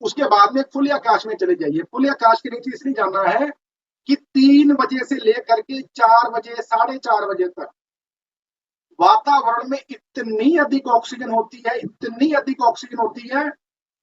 उसके बाद में खुले आकाश में चले जाइए। खुले आकाश के नीचे इसलिए जाना है कि 3 बजे से लेकर के 4 बजे, 4:30 बजे तक वातावरण में इतनी अधिक ऑक्सीजन होती है, इतनी अधिक ऑक्सीजन होती है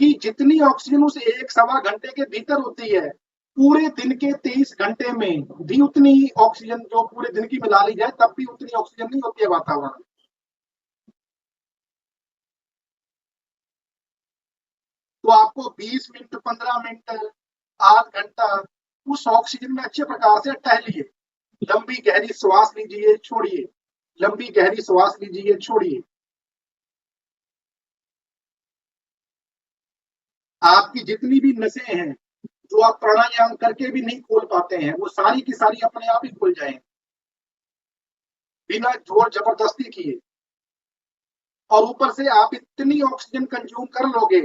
कि जितनी ऑक्सीजन उस 1-1.25 घंटे के भीतर होती है, पूरे दिन के 23 घंटे में भी उतनी ऑक्सीजन जो पूरे दिन की मिला ली जाए तब भी उतनी ऑक्सीजन नहीं होती है वातावरण में। तो आपको 20 मिनट, 15 मिनट, आध घंटा उस ऑक्सीजन में अच्छे प्रकार से टहलिए। लंबी गहरी श्वास लीजिए, छोड़िए, लंबी गहरी श्वास लीजिए, छोड़िए। आपकी जितनी भी नसें हैं जो आप प्राणायाम करके भी नहीं खोल पाते हैं, वो सारी की सारी अपने आप ही खुल जाएं, बिना जोर जबरदस्ती किए। और ऊपर से आप इतनी ऑक्सीजन कंज्यूम कर लोगे,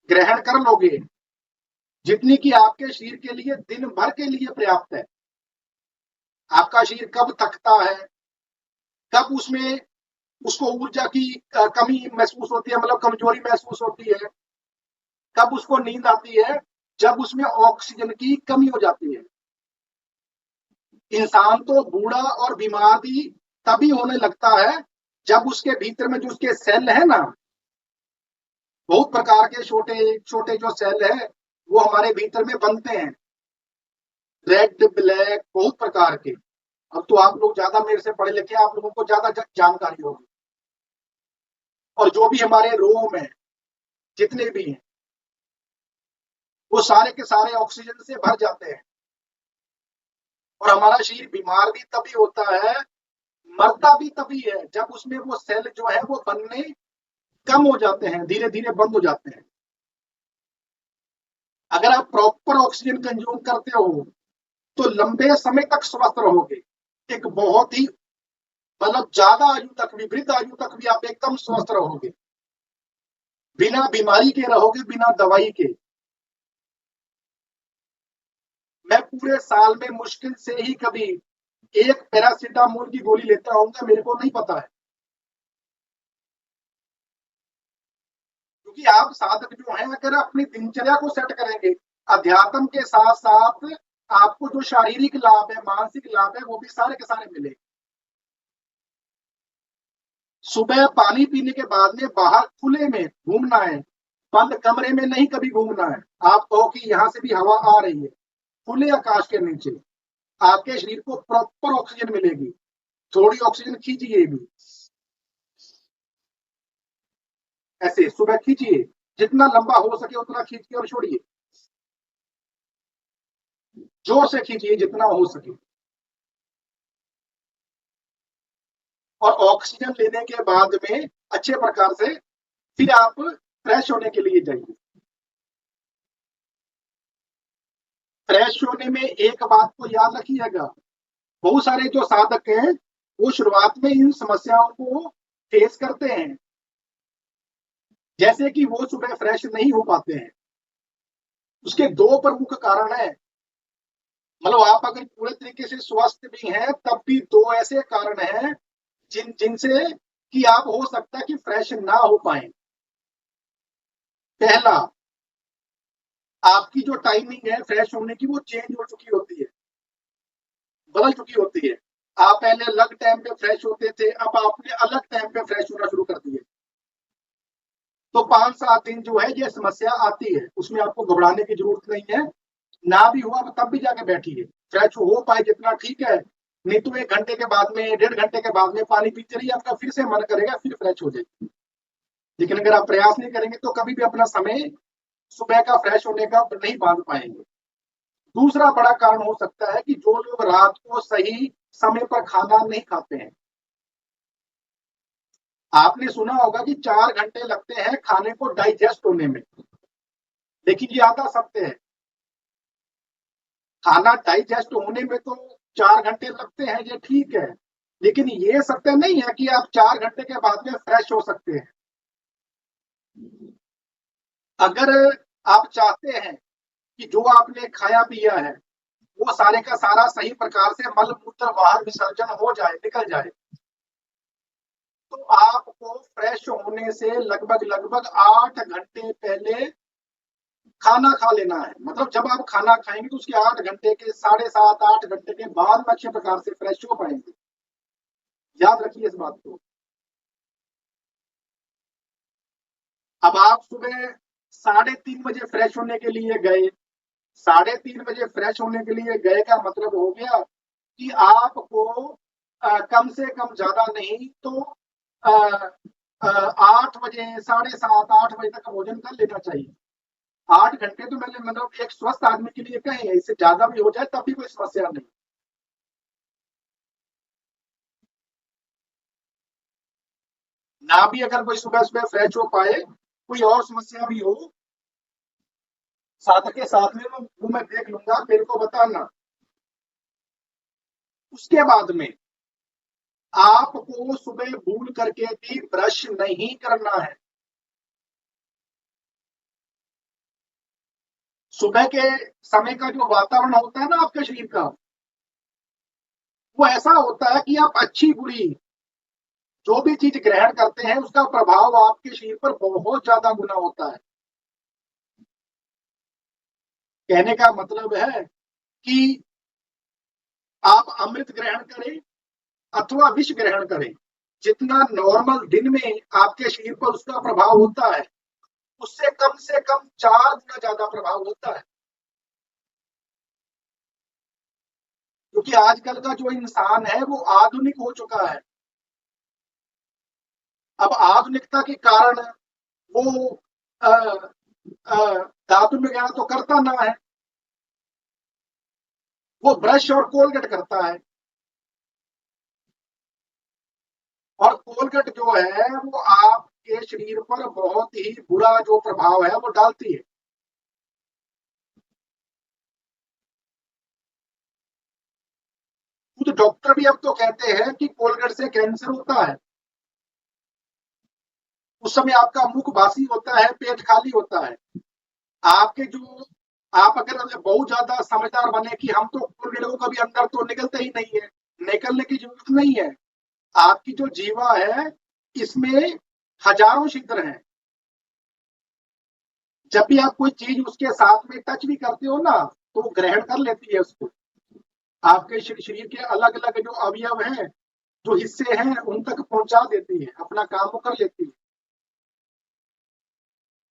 ग्रहण कर लोगे, जितनी कि आपके शरीर के लिए दिन भर के लिए पर्याप्त है। आपका शरीर कब थकता है, कब उसमें उसको ऊर्जा की कमी महसूस होती है, मतलब कमजोरी महसूस होती है, कब उसको नींद आती है, जब उसमें ऑक्सीजन की कमी हो जाती है। इंसान तो बूढ़ा और बीमार भी तभी होने लगता है जब उसके भीतर में जो उसके सेल है ना, बहुत प्रकार के छोटे छोटे जो सेल है वो हमारे भीतर में बनते हैं, रेड, ब्लैक, बहुत प्रकार के। अब तो आप लोग ज्यादा मेरे से पढ़े लिखे, आप लोगों को ज्यादा जानकारी होगी। और जो भी हमारे रोम है, जितने भी हैं, वो सारे के सारे ऑक्सीजन से भर जाते हैं। और हमारा शरीर बीमार भी तभी होता है, मरता भी तभी है, जब उसमें वो सेल जो है वो बनने कम हो जाते हैं, धीरे धीरे बंद हो जाते हैं। अगर आप प्रॉपर ऑक्सीजन कंज्यूम करते हो तो लंबे समय तक स्वस्थ रहोगे। एक बहुत ही, मतलब ज्यादा आयु तक भी, वृद्ध आयु तक भी आप एकदम स्वस्थ रहोगे, बिना बीमारी के रहोगे, बिना दवाई के। मैं पूरे साल में मुश्किल से ही कभी एक पैरासीटामोल की गोली लेता हूँ, मेरे को नहीं पता है। क्योंकि आप साधक जो हैं, अगर अपनी दिनचर्या को सेट करेंगे, अध्यात्म के साथ साथ आपको जो शारीरिक लाभ है, मानसिक लाभ है, वो भी सारे के सारे मिले। सुबह पानी पीने के बाद में बाहर खुले में घूमना है, बंद कमरे में नहीं कभी घूमना है। आप कहो कि यहां से भी हवा आ रही है, खुले आकाश के नीचे आपके शरीर को प्रॉपर ऑक्सीजन मिलेगी। थोड़ी ऑक्सीजन खींचिए भी, ऐसे सुबह खींचिए, जितना लंबा हो सके उतना खींचिए और छोड़िए, जोर से खींचिए जितना हो सके। और ऑक्सीजन लेने के बाद में अच्छे प्रकार से फिर आप फ्रेश होने के लिए जाइए। फ्रेश होने में एक बात को याद रखिएगा, बहुत सारे जो साधक हैं वो शुरुआत में इन समस्याओं को फेस करते हैं, जैसे कि वो सुबह फ्रेश नहीं हो पाते हैं। उसके दो प्रमुख कारण है, मतलब आप अगर पूरे तरीके से स्वस्थ भी हैं तब भी दो ऐसे कारण हैं जिनसे कि आप हो सकता है कि फ्रेश ना हो पाए। पहला, आपकी जो टाइमिंग है फ्रेश होने की वो चेंज हो चुकी होती है, बदल चुकी होती है। आप पहले अलग टाइम पे फ्रेश होते थे, अब आपने अलग टाइम पे फ्रेश होना शुरू कर दिए। तो 5-7 दिन जो है ये समस्या आती है, उसमें आपको घबराने की जरूरत नहीं है। ना भी हुआ तब भी जाके बैठिए, फ्रेश हो पाए जितना ठीक है, नहीं तो 1 घंटे के बाद में, 1.5 घंटे के बाद में पानी पीते रहिए, आपका फिर से मन करेगा, फिर फ्रेश हो जाएगी। लेकिन अगर आप प्रयास नहीं करेंगे तो कभी भी अपना समय सुबह का फ्रेश होने का नहीं बांध पाएंगे। दूसरा बड़ा कारण हो सकता है कि जो लोग रात को सही समय पर खाना नहीं खाते हैं। आपने सुना होगा कि 4 घंटे लगते हैं खाने को डाइजेस्ट होने में, लेकिन ये आधा सत्य है। खाना डाइजेस्ट होने में तो 4 घंटे लगते हैं, ये ठीक है, लेकिन ये सत्य नहीं है कि आप 4 घंटे के बाद में फ्रेश हो सकते हैं। अगर आप चाहते हैं कि जो आपने खाया पिया है वो सारे का सारा सही प्रकार से मल मूत्र बाहर विसर्जन हो जाए, निकल जाए, तो आपको फ्रेश होने से लगभग लगभग 8 घंटे पहले खाना खा लेना है, मतलब जब आप खाना खाएंगे तो उसके 8 घंटे के 7.5-8 घंटे के बाद में अच्छे प्रकार से फ्रेश हो पाएंगे। याद रखिए इस बात को। अब आप सुबह 3:30 बजे फ्रेश होने के लिए गए, 3:30 बजे फ्रेश होने के लिए गए का मतलब हो गया कि आपको कम से कम ज्यादा नहीं तो 8 बजे, 7:30-8 बजे तक भोजन कर लेना चाहिए। 8 घंटे तो मैंने मतलब एक स्वस्थ आदमी के लिए कहे, इससे ज्यादा भी हो जाए तब भी कोई समस्या नहीं। ना भी अगर कोई सुबह सुबह फ्रेश हो पाए, कोई और समस्या भी हो साथ के साथ में, वो मैं देख लूंगा, मेरे को बताना। उसके बाद में आपको सुबह भूल करके भी ब्रश नहीं करना है। सुबह के समय का जो वातावरण होता है ना आपके शरीर का, वो ऐसा होता है कि आप अच्छी बुरी जो भी चीज ग्रहण करते हैं उसका प्रभाव आपके शरीर पर बहुत ज्यादा गुना होता है। कहने का मतलब है कि आप अमृत ग्रहण करें अथवा विष ग्रहण करें, जितना नॉर्मल दिन में आपके शरीर पर उसका प्रभाव होता है, उससे कम से कम 4 गुना ज्यादा प्रभाव होता है। क्योंकि आजकल का जो इंसान है वो आधुनिक हो चुका है। अब आधुनिकता के कारण वो अ, दातुन वगैरह तो करता ना है, वो ब्रश और कोलगेट करता है। और कोलगेट जो है वो आपके शरीर पर बहुत ही बुरा जो प्रभाव है वो डालती है। खुद डॉक्टर भी अब तो कहते हैं कि कोलगेट से कैंसर होता है। उस समय आपका मुख बासी होता है, पेट खाली होता है। आपके जो आप अगर बहुत ज्यादा समझदार बने कि हम तो कोलगेट को कभी अंदर तो निकलते ही नहीं है, निकलने की जरूरत नहीं है। आपकी जो जीवा है इसमें हजारों छिद्र हैं। जब भी आप कोई चीज उसके साथ में टच भी करते हो ना, तो वो ग्रहण कर लेती है उसको। आपके शरीर के अलग अलग जो अवयव हैं, जो हिस्से हैं, उन तक पहुंचा देती है, अपना काम वो कर लेती है।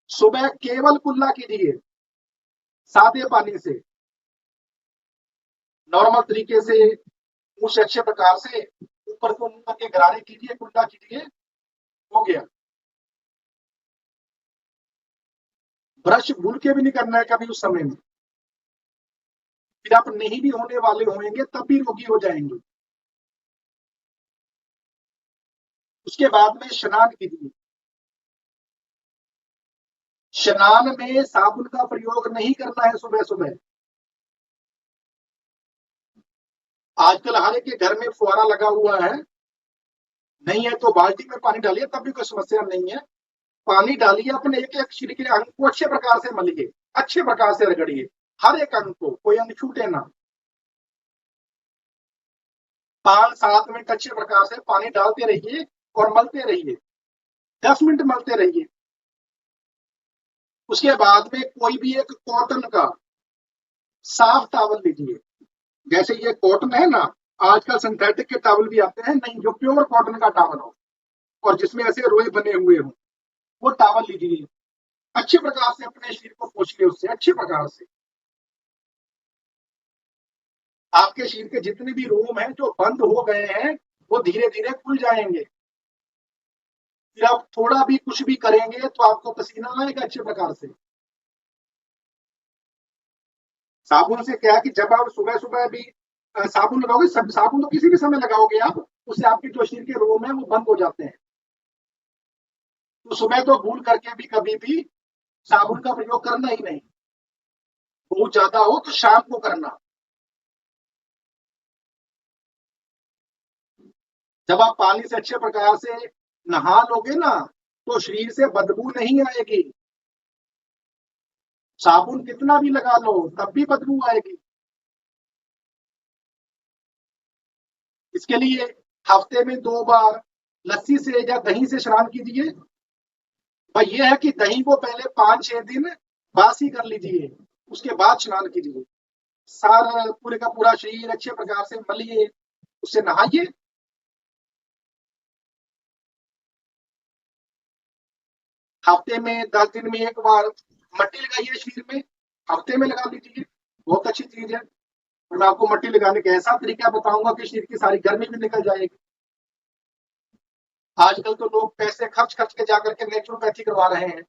सुबह केवल कुल्ला कीजिए, सादे पानी से, नॉर्मल तरीके से, मुंह से अच्छे प्रकार से ऊपर को मुंह करके गरारे कीजिए, कुल्ला कीजिए, हो गया। ब्रश भूल के भी नहीं करना है कभी उस समय में। फिर आप नहीं भी होने वाले होंगे तब भी रोगी हो जाएंगे। उसके बाद में स्नान कीजिए। स्नान में साबुन का प्रयोग नहीं करना है सुबह सुबह। आजकल हर एक के घर में फुहारा लगा हुआ है, नहीं है तो बाल्टी में पानी डालिए, तब भी कोई समस्या नहीं है। पानी डालिए, अपने एक एक शरीर के अंग को अच्छे प्रकार से मलिए, अच्छे प्रकार से रगड़िए, हर एक अंग को, कोई अंग छूटे ना। 5-7 मिनट अच्छे प्रकार से पानी डालते रहिए और मलते रहिए, 10 मिनट मलते रहिए। उसके बाद में कोई भी एक कॉटन का साफ टॉवल लीजिए। जैसे ये कॉटन है ना, आजकल सिंथेटिक के टॉवल भी आते हैं, नहीं, जो प्योर कॉटन का टॉवल हो और जिसमें ऐसे रोए बने हुए हो, वो टॉवल लीजिए। अच्छे प्रकार से अपने शरीर को पोछिए उससे अच्छे प्रकार से। आपके शरीर के जितने भी रोम हैं जो बंद हो गए हैं, वो धीरे धीरे खुल जाएंगे। फिर आप थोड़ा भी कुछ भी करेंगे तो आपको पसीना आएगा अच्छे प्रकार से। साबुन से क्या है कि जब आप सुबह सुबह भी साबुन लगाओगे, साबुन तो किसी भी समय लगाओगे आप, उससे आपके जो शरीर के रोम है वो बंद हो जाते हैं। तो सुबह तो भूल करके भी कभी भी साबुन का प्रयोग करना ही नहीं। बहुत ज्यादा हो तो शाम को करना। जब आप पानी से अच्छे प्रकार से नहा लोगे ना, तो शरीर से बदबू नहीं आएगी। साबुन कितना भी लगा लो तब भी बदबू आएगी। इसके लिए हफ्ते में 2 बार लस्सी से या दही से स्नान कीजिए। भाई ये है कि दही को पहले 5-6 दिन बासी कर लीजिए, उसके बाद स्नान कीजिए। सारा पूरे का पूरा शरीर अच्छे प्रकार से मलिए, उससे नहाइए। हफ्ते में 10 दिन में एक बार मट्टी लगाइए शरीर में, हफ्ते में लगा लीजिए, बहुत अच्छी चीज है। और मैं आपको मट्टी लगाने का ऐसा तरीका बताऊंगा कि शरीर की सारी गर्मी भी निकल जाएगी। आजकल तो लोग पैसे खर्च खर्च के जाकर के नेचुरोपैथी करवा रहे हैं।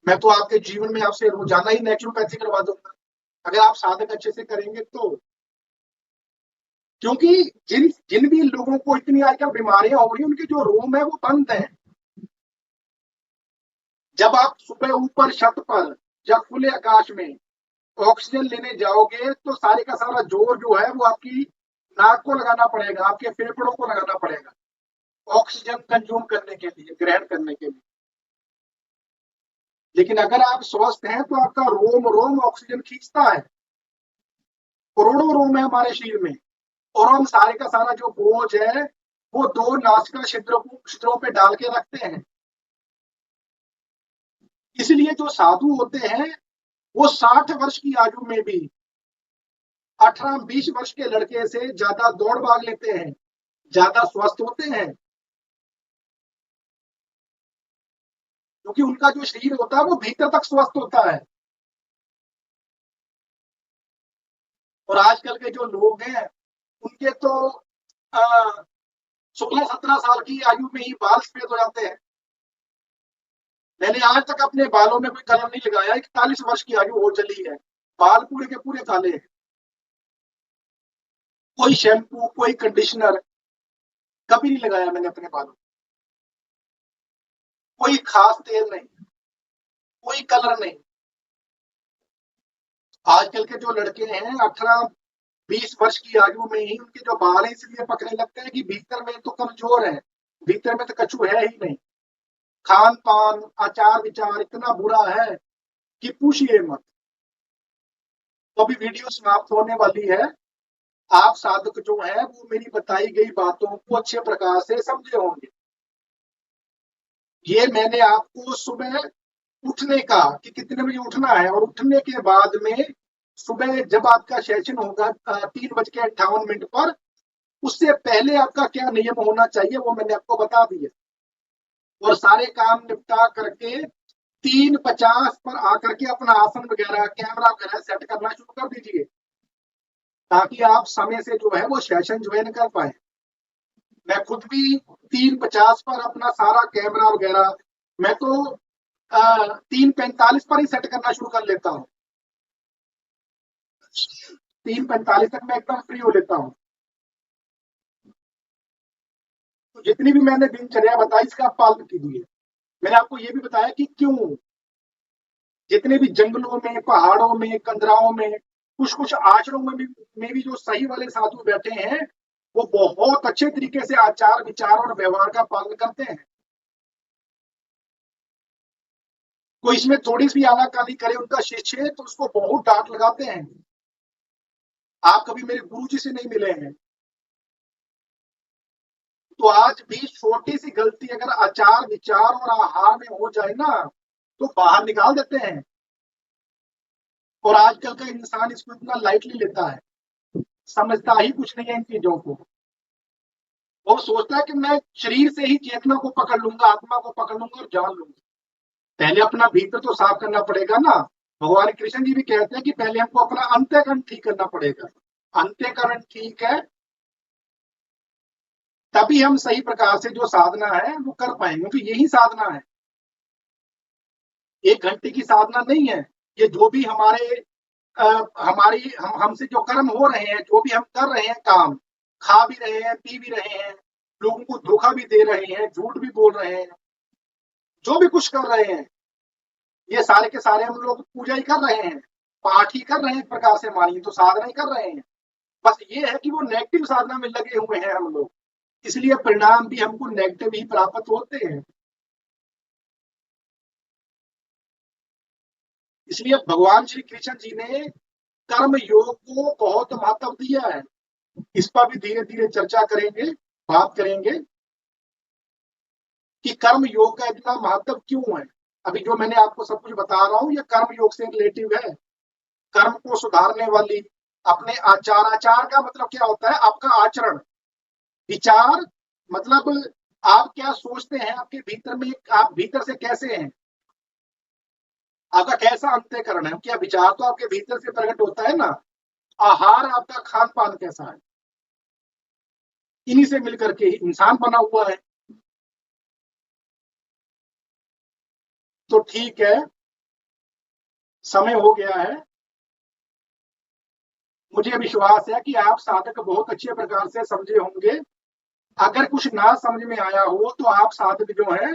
मैं तो आपके जीवन में आपसे रोजाना ही नेचुरोपैथी करवा दूंगा, अगर आप साधक अच्छे से करेंगे तो। क्योंकि जिन जिन भी लोगों को इतनी आजकल बीमारियां हो रही हैं, उनके जो रूम है वो बंद है। जब आप सुबह ऊपर छत पर या खुले आकाश में ऑक्सीजन लेने जाओगे, तो सारे का सारा जोर जो है वो आपकी नाक को लगाना पड़ेगा, आपके फेफड़ों को लगाना पड़ेगा, ऑक्सीजन कंज्यूम करने के लिए, ग्रहण करने के लिए। लेकिन अगर आप स्वस्थ हैं तो आपका रोम रोम ऑक्सीजन खींचता है। करोड़ों रोम है हमारे शरीर में, और हम सारे का सारा जो बोझ है वो दो नासिका छिद्रों पे डाल के रखते हैं। इसलिए जो साधु होते हैं वो 60 वर्ष की आयु में भी 18-20 वर्ष के लड़के से ज्यादा दौड़ भाग लेते हैं, ज्यादा स्वस्थ होते हैं, क्योंकि उनका जो शरीर होता है वो भीतर तक स्वस्थ होता है। और आजकल के जो लोग हैं उनके तो 16-17 साल की आयु में ही बाल सफेद हो जाते हैं। मैंने आज तक अपने बालों में कोई कलर नहीं लगाया, 41 वर्ष की आयु हो चली है, बाल पूरे के पूरे काले हैं। कोई शैम्पू, कोई कंडीशनर कभी नहीं लगाया मैंने अपने बालों में, कोई खास तेल नहीं, कोई कलर नहीं। आजकल के जो लड़के हैं 18-20 वर्ष की आयु में ही उनके जो बाल है इसलिए पकने लगते हैं कि भीतर में तो कमजोर है, भीतर में तो कछु है ही नहीं। खान पान, आचार विचार इतना बुरा है कि पूछिए मत। तो अभी वीडियो समाप्त होने वाली है। आप साधक जो है वो मेरी बताई गई बातों को अच्छे प्रकार से समझे होंगे। ये मैंने आपको सुबह उठने का कि कितने बजे उठना है, और उठने के बाद में सुबह जब आपका सेशन होगा 3:58 पर, उससे पहले आपका क्या नियम होना चाहिए वो मैंने आपको बता दिया। और सारे काम निपटा करके 3:50 पर आकर के अपना आसन वगैरह, कैमरा वगैरह सेट करना शुरू कर दीजिए, ताकि आप समय से जो है वो सेशन ज्वाइन कर पाए। मैं खुद भी 3:50 पर अपना सारा कैमरा वगैरह, मैं तो 3:45 पर ही सेट करना शुरू कर लेता हूँ। 3:45 तक मैं एकदम फ्री हो लेता हूँ। तो जितनी भी मैंने दिनचर्या बताई इसका आप पालन कीजिए। मैंने आपको ये भी बताया कि क्यों जितने भी जंगलों में, पहाड़ों में, कंदराओं में, कुछ कुछ आश्रमों में भी जो सही वाले साधु बैठे हैं वो बहुत अच्छे तरीके से आचार विचार और व्यवहार का पालन करते हैं। कोई इसमें थोड़ी सी आनाकानी करे उनका शिष्य है तो उसको बहुत डांट लगाते हैं। आप कभी मेरे गुरु जी से नहीं मिले हैं, तो आज भी छोटी सी गलती अगर आचार विचार और आहार में हो जाए ना तो बाहर निकाल देते हैं। और आजकल का इंसान इसको इतना लाइटली लेता है, समझता ही कुछ नहीं है इन चीजों को। वो सोचता है कि मैं शरीर से ही चेतना को पकड़ लूंगा, आत्मा को पकड़ लूंगा और जान लूंगा। पहले अपना भीतर तो साफ करना पड़ेगा ना। भगवान कृष्ण जी भी कहते हैं कि पहले हमको अपना अंतःकरण ठीक करना पड़ेगा। अंतःकरण ठीक है तभी हम सही प्रकार से जो साधना है वो कर पाएंगे, क्योंकि यही साधना है, 1 घंटे की साधना नहीं है। ये जो भी हमारे हमारी हमसे जो कर्म हो रहे हैं, जो भी हम कर रहे हैं काम, खा भी रहे हैं, पी भी रहे हैं, लोगों को धोखा भी दे रहे हैं, झूठ भी बोल रहे हैं, जो भी कुछ कर रहे हैं, ये सारे के सारे हम लोग पूजा ही कर रहे हैं, पाठ ही कर रहे हैं, एक प्रकार से मानिए तो साधना ही कर रहे हैं। बस ये है कि वो नेगेटिव साधना में लगे हुए हैं हम लोग, इसलिए परिणाम भी हमको नेगेटिव ही प्राप्त होते हैं। इसलिए भगवान श्री कृष्ण जी ने कर्म योग को बहुत महत्व दिया है। इस पर भी धीरे धीरे चर्चा करेंगे, बात करेंगे कि कर्म योग का इतना महत्व क्यों है। अभी जो मैंने आपको सब कुछ बता रहा हूँ ये कर्म योग से रिलेटिव है। कर्म को सुधारने वाली अपने आचार, आचार का मतलब क्या होता है? आपका आचरण। विचार मतलब आप क्या सोचते हैं, आपके भीतर में, आप भीतर से कैसे हैं, आपका कैसा अंतःकरण है। क्या विचार तो आपके भीतर से प्रकट होता है ना। आहार, आपका खान पान कैसा है, इन्हीं से मिलकर के इंसान बना हुआ है। तो ठीक है, समय हो गया है। मुझे विश्वास है कि आप साधक बहुत अच्छे प्रकार से समझे होंगे। अगर कुछ ना समझ में आया हो तो आप साधक जो है